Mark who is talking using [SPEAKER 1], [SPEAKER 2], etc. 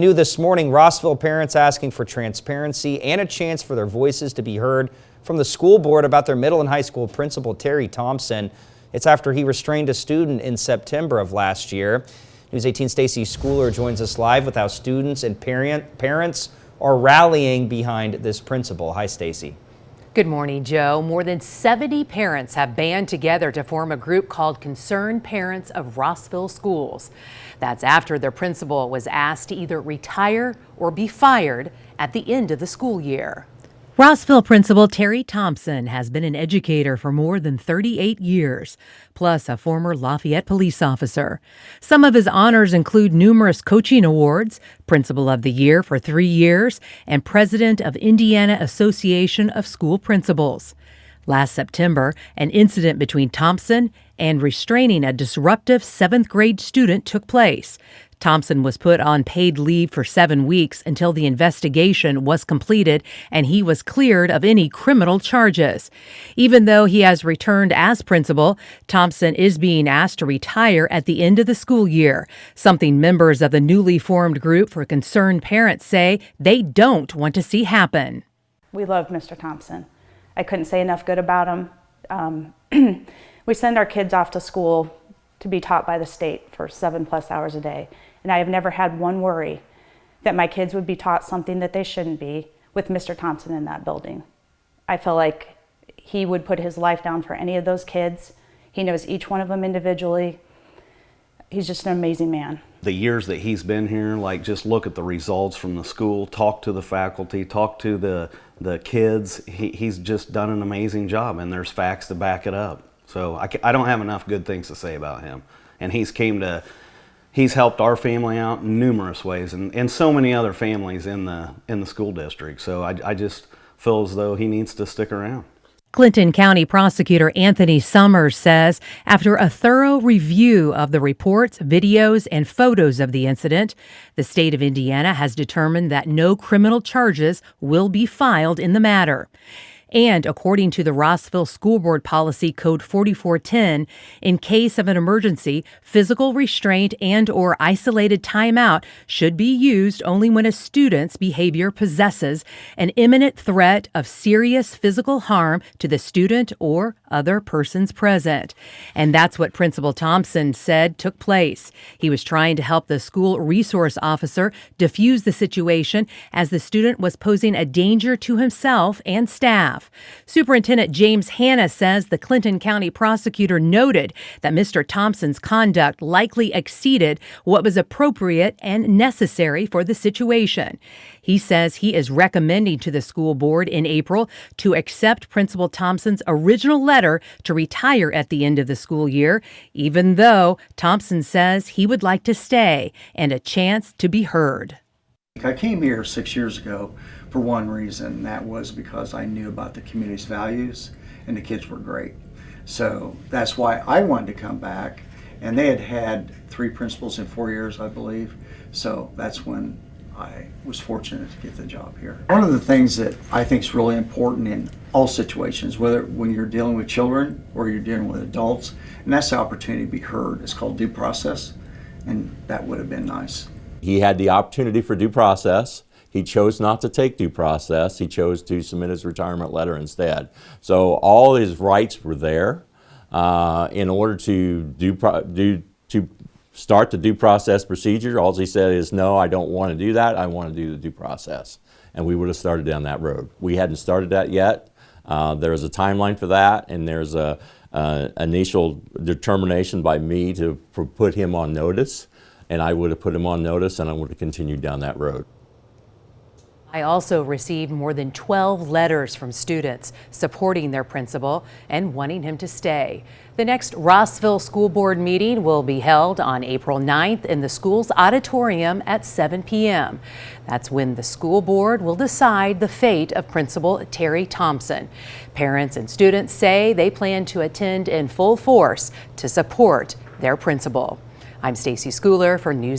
[SPEAKER 1] New this morning, Rossville parents asking for transparency and a chance for their voices to be heard from the school board about their middle and high school principal, Terry Thompson. It's after he restrained a student in September of last year. News 18 Stacy Schooler joins us live with how students and parents are rallying behind this principal. Hi, Stacy.
[SPEAKER 2] Good morning, Joe. More than 70 parents have band together to form a group called Concerned Parents of Rossville Schools. That's after their principal was asked to either retire or be fired at the end of the school year. Rossville Principal Terry Thompson has been an educator for more than 38 years, plus a former Lafayette police officer. Some of his honors include numerous coaching awards, Principal of the Year for 3 years, and President of Indiana Association of School Principals. Last September, an incident between Thompson and restraining a disruptive 7th grade student took place. Thompson was put on paid leave for 7 weeks until the investigation was completed and he was cleared of any criminal charges. Even though he has returned as principal, Thompson is being asked to retire at the end of the school year, something members of the newly formed group for concerned parents say they don't want to see happen.
[SPEAKER 3] We love Mr. Thompson. I couldn't say enough good about him. We send our kids off to school to be taught by the state for 7+ hours a day. And I have never had one worry that my kids would be taught something that they shouldn't be with Mr. Thompson in that building. I feel like he would put his life down for any of those kids. He knows each one of them individually. He's just an amazing man.
[SPEAKER 4] The years that he's been here, like, just look at the results from the school, talk to the faculty, talk to the kids. He's just done an amazing job, and there's facts to back it up. So I don't have enough good things to say about him. And he's helped our family out in numerous ways, and so many other families in the school district. So I just feel as though he needs to stick around.
[SPEAKER 2] Clinton County Prosecutor Anthony Summers says after a thorough review of the reports, videos, and photos of the incident, the state of Indiana has determined that no criminal charges will be filed in the matter. And according to the Rossville School Board Policy Code 4410, in case of an emergency, physical restraint and/or isolated timeout should be used only when a student's behavior possesses an imminent threat of serious physical harm to the student or other persons present. And that's what Principal Thompson said took place. He was trying to help the school resource officer defuse the situation as the student was posing a danger to himself and staff. Superintendent James Hanna says the Clinton County prosecutor noted that Mr. Thompson's conduct likely exceeded what was appropriate and necessary for the situation. He says he is recommending to the school board in April to accept Principal Thompson's original letter to retire at the end of the school year, even though Thompson says he would like to stay and a chance to be heard.
[SPEAKER 5] I came here 6 years ago for one reason, and that was because I knew about the community's values and the kids were great. So that's why I wanted to come back, and they had 3 principals in 4 years, I believe. So that's when I was fortunate to get the job here. One of the things that I think is really important in all situations, whether when you're dealing with children or you're dealing with adults, and that's the opportunity to be heard. It's called due process, and that would have been nice.
[SPEAKER 6] He had the opportunity for due process. He chose not to take due process. He chose to submit his retirement letter instead. So all his rights were there. In order to start the due process procedure, all he said is, no, I don't want to do that. I want to do the due process. And we would have started down that road. We hadn't started that yet. There is a timeline for that, and there's a initial determination by me to put him on notice. And I would have put him on notice, and I would have continued down that road.
[SPEAKER 2] I also received more than 12 letters from students supporting their principal and wanting him to stay. The next Rossville School Board meeting will be held on April 9th in the school's auditorium at 7 p.m. That's when the school board will decide the fate of Principal Terry Thompson. Parents and students say they plan to attend in full force to support their principal. I'm Stacy Schooler for News